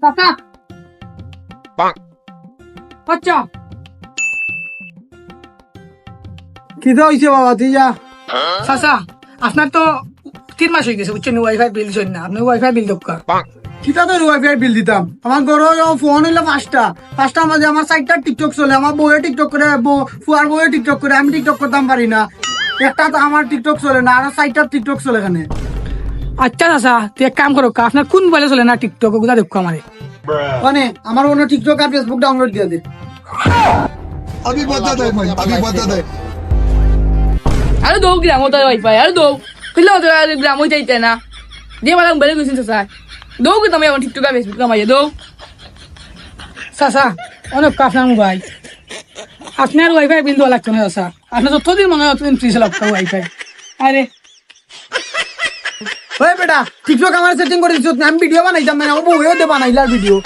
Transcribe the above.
চাচা আচ্ছা কি তো হইছে বাবা তুই যা চাচা আপনার তো 3 মাস হয়ে গেছে বুঝছেন ওয়াইফাই বিল দিচ্ছেন না আপনি ওয়াইফাই বিল দোকা কিতা তো ওয়াইফাই বিল দিতাম আমার ঘরে ফোন হইলো পাঁচটার মাঝে আমার 4টা টিকটক চলে আমার বউয়ে টিকটক করে ফুয়ার বউয়ে টিকটক করে আমি টিকটক করতাম পারি না একটা তো আমার টিকটক চলে না আর 4টা টিকটক চলে এখানে আচ্ছা চাচা তুই এক কাম করো আপনার কোন মোবাইলে চলে না টিকটক ওগুলা দেখো আমারে মানে আমার অন্য টিকটক আর ফেসবুক ডাউনলোড দিয়ে দে अभी बता दे भाई अभी बता दे আরে দৌ গ্রাম হতো ওয়াইফাই আরে দৌ কিলো হতো গ্রাম হয়ে যাইতে না দিয়ে মালা বেড়ে গেছেন চাচা দৌ কি তুমি আমার টিকটক আর ফেসবুক আমায় দৌ চাচা অনেক আপনার মোবাইল আপনার ওয়াইফাই বিল দেওয়া লাগতো না চাচা আপনার যতদিন মনে হয় ততদিন 30 লাখ ওয়াইফাই আরে ওই বেটা টিকটক আমার সেটিং করে দিছ আমি ভিডিও বানাইতাম না আমার বউয়েও দে বানাইলার ভিডিও